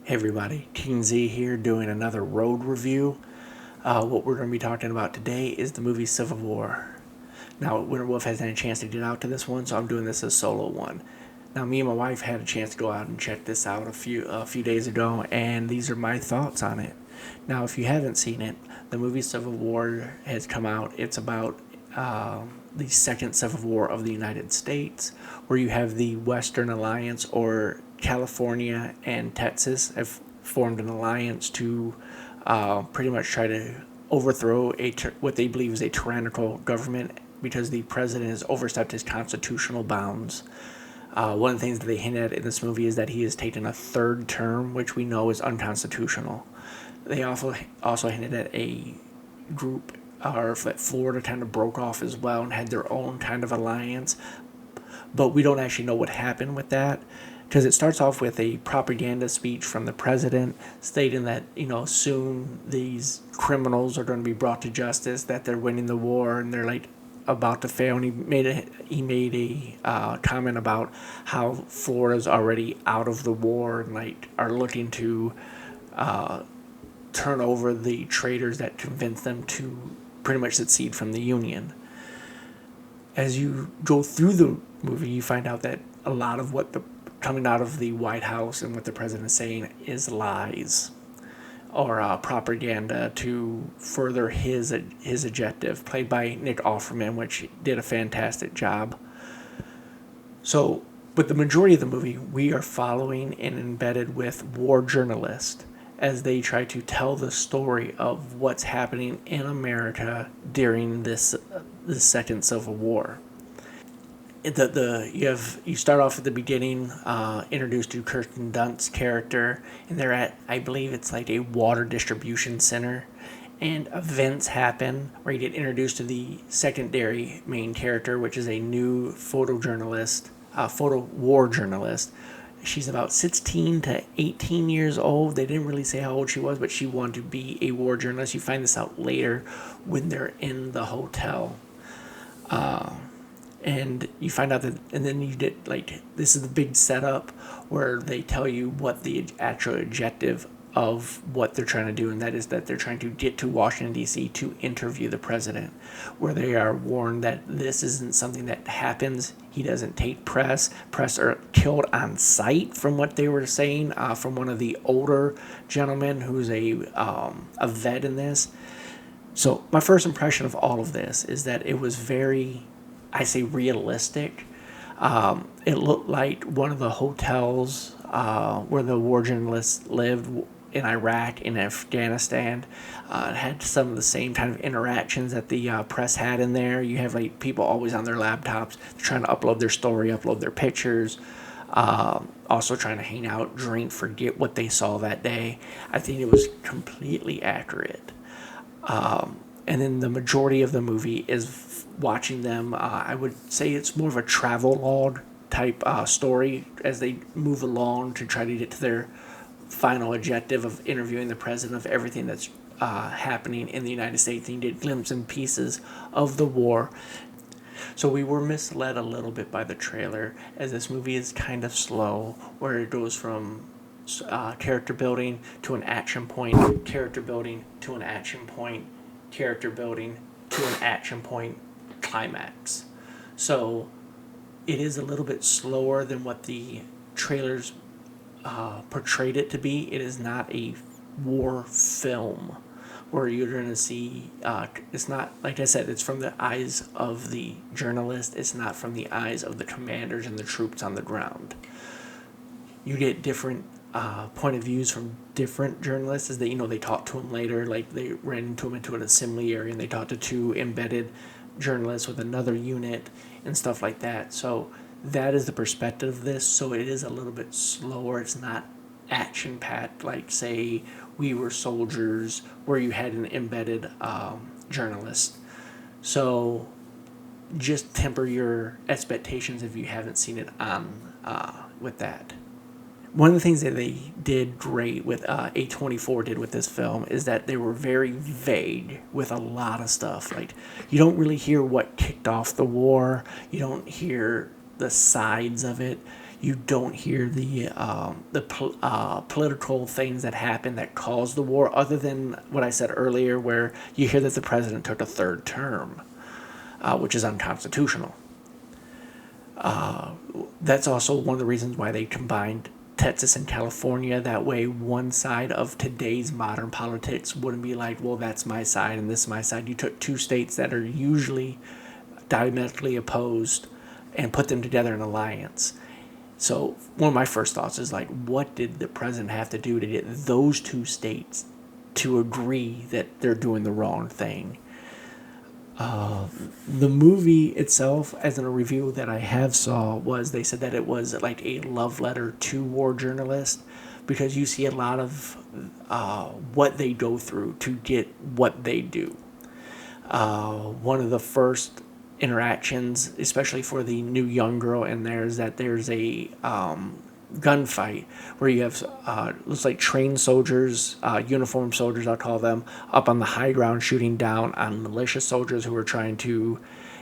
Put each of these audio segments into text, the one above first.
Hey everybody, Teen Z here doing another road review. What we're going to be talking about today is the movie Civil War. Now, Winter Wolf hasn't had a chance to get out to this one, so I'm doing this as a solo one. Now, me and my wife had a chance to go out and check this out a few days ago, and these are my thoughts on it. Now, if you haven't seen it, the movie Civil War has come out. It's about the second Civil War of the United States, where you have the Western Alliance, or California and Texas have formed an alliance to pretty much try to overthrow what they believe is a tyrannical government because the president has overstepped his constitutional bounds. One of the things that they hint at in this movie is that he has taken a third term, which we know is unconstitutional. They also hinted at a group, or that Florida kind of broke off as well and had their own kind of alliance, but we don't actually know what happened with that, because it starts off with a propaganda speech from the president stating that, soon these criminals are going to be brought to justice, that they're winning the war and they're like about to fail. And he made a comment about how Florida's already out of the war and like are looking to turn over the traitors that convinced them to pretty much secede from the Union. As you go through the movie, you find out that a lot of what the coming out of the White House and what the president is saying is lies or propaganda to further his objective, played by Nick Offerman, which did a fantastic job. So, with the majority of the movie, we are following and embedded with war journalists as they try to tell the story of what's happening in America during this second Civil War. You start off at the beginning, introduced to Kirsten Dunst's character, and they're at, I believe it's like a water distribution center, and events happen where you get introduced to the secondary main character, which is a new photo war journalist. She's about 16 to 18 years old. They didn't really say how old she was, but she wanted to be a war journalist. You find this out later when they're in the hotel. And you find out that, and then you get like, this is the big setup where they tell you what the actual objective of what they're trying to do, and that is that they're trying to get to Washington, D.C. to interview the president, where they are warned that this isn't something that happens. He doesn't take press are killed on sight, from what they were saying, from one of the older gentlemen who's a vet in this. So my first impression of all of this is that it was very, I say, realistic. It looked like one of the hotels where the war journalists lived in Iraq and Afghanistan. It had some of the same kind of interactions that the press had in there. You have like people always on their laptops. They're trying to upload their story, upload their pictures. Also trying to hang out, drink, forget what they saw that day. I think it was completely accurate. And then the majority of the movie is watching them. I would say it's more of a travel log type story as they move along to try to get to their final objective of interviewing the president of everything that's happening in the United States. And you get glimpses and pieces of the war. So we were misled a little bit by the trailer, as this movie is kind of slow, where it goes from character building to an action point, character building to an action point, character building to an action point, climax. So it is a little bit slower than what the trailers portrayed it to be. It is not a war film where you're going to see, it's not, like I said, it's from the eyes of the journalist. It's not from the eyes of the commanders and the troops on the ground. You get different point of views from different journalists as they talk to him later. Like they ran into him into an assembly area and they talked to two embedded journalists with another unit and stuff like that. So that is the perspective of this. So it is a little bit slower. It's not action packed like, say, We Were Soldiers, where you had an embedded journalist. So just temper your expectations if you haven't seen it on with that. One of the things that they did great with A24 did with this film is that they were very vague with a lot of stuff. Like, you don't really hear what kicked off the war. You don't hear the sides of it. You don't hear the political things that happened that caused the war, other than what I said earlier, where you hear that the president took a third term, which is unconstitutional. That's also one of the reasons why they combined Texas and California. That way, one side of today's modern politics wouldn't be like, well, that's my side and this is my side. You took two states that are usually diametrically opposed and put them together in an alliance. So one of my first thoughts is like, what did the president have to do to get those two states to agree that they're doing the wrong thing? The movie itself, as in a review that I have saw, was they said that it was like a love letter to war journalists, because you see a lot of what they go through to get what they do. One of the first interactions, especially for the new young girl in there, is that there's a gunfight where you have looks like trained soldiers, uniformed soldiers I'll call them, up on the high ground shooting down on militia soldiers who were trying to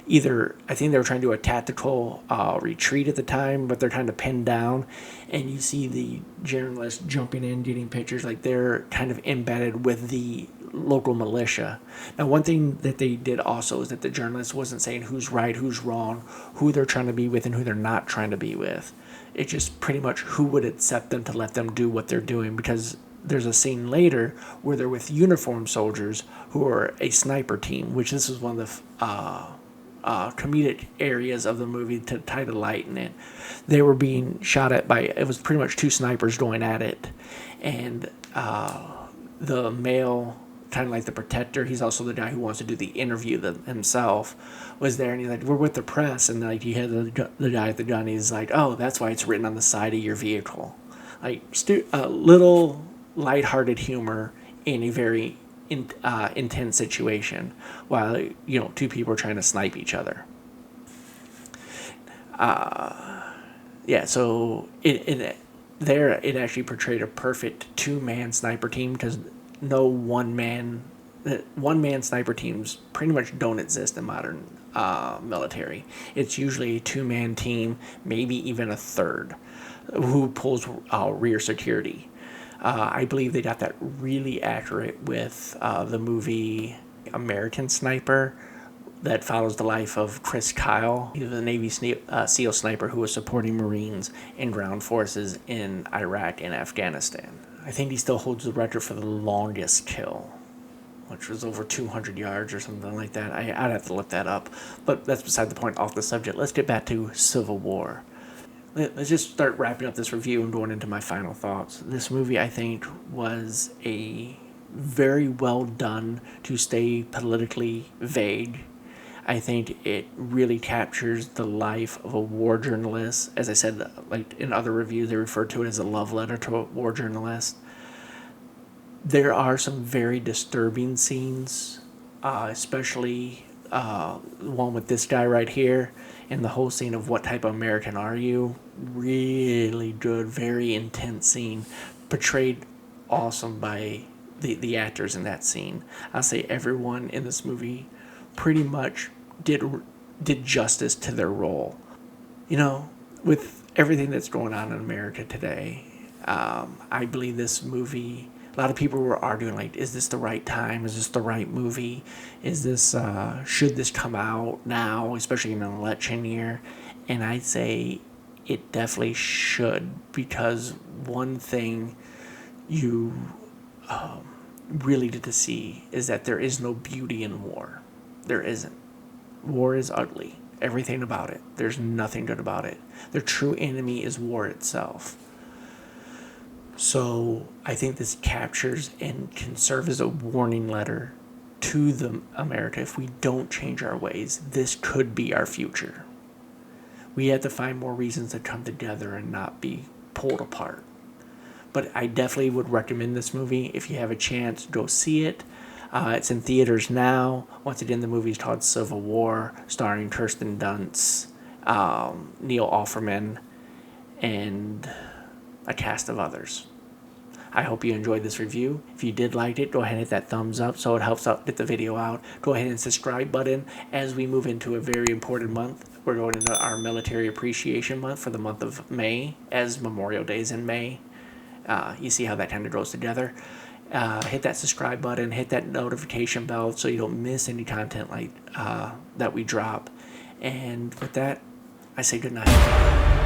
I think they were trying to do a tactical retreat at the time, but they're kind of pinned down, and you see the journalists jumping in, getting pictures, like they're kind of embedded with the local militia. Now, one thing that they did also is that the journalist wasn't saying who's right, who's wrong, who they're trying to be with, and who they're not trying to be with. It's just pretty much who would accept them to let them do what they're doing, because there's a scene later where they're with uniformed soldiers who are a sniper team, which this is one of the comedic areas of the movie to try to lighten it. They were being shot at by, it was pretty much two snipers going at it, and the male, kind of like the protector, he's also the guy who wants to do the interview himself, was there, and he's like, we're with the press, and like you hear the guy at the gun, he's like, oh, that's why it's written on the side of your vehicle. Like little lighthearted humor in a very intense situation, while two people are trying to snipe each other. Yeah, so it actually portrayed a perfect two-man sniper team, because no one-man sniper teams pretty much don't exist in modern military. It's usually a two-man team, maybe even a third, who pulls rear security. I believe they got that really accurate with the movie American Sniper, that follows the life of Chris Kyle. He was a Navy SEAL sniper who was supporting Marines and ground forces in Iraq and Afghanistan. I think he still holds the record for the longest kill, which was over 200 yards or something like that. I'd have to look that up, but that's beside the point, off the subject. Let's get back to Civil War. Let's just start wrapping up this review and going into my final thoughts. This movie, I think, was a very well done to stay politically vague. I think it really captures the life of a war journalist. As I said, like in other reviews, they refer to it as a love letter to a war journalist. There are some very disturbing scenes, especially one with this guy right here, and the whole scene of what type of American are you. Really good, very intense scene, portrayed awesome by the actors in that scene. I'll say everyone in this movie pretty much did justice to their role. With everything that's going on in America today, I believe this movie, a lot of people were arguing, like, is this the right time? Is this the right movie? Is this, should this come out now, especially in an election year? And I'd say it definitely should, because one thing you really get to see is that there is no beauty in war. There isn't. War is ugly. Everything about it. There's nothing good about it. The true enemy is war itself. So I think this captures and can serve as a warning letter to the America. If we don't change our ways, this could be our future. We have to find more reasons to come together and not be pulled apart. But I definitely would recommend this movie. If you have a chance, go see it. It's in theaters now. Once again, the movie is called Civil War, starring Kirsten Dunst, Neil Offerman, and a cast of others. I hope you enjoyed this review. If you did like it, go ahead and hit that thumbs up so it helps out get the video out. Go ahead and subscribe button as we move into a very important month. We're going into our Military Appreciation Month for the month of May, as Memorial Day is in May. You see how that kind of goes together. Hit that subscribe button, hit that notification bell so you don't miss any content like that we drop. And with that, I say good night.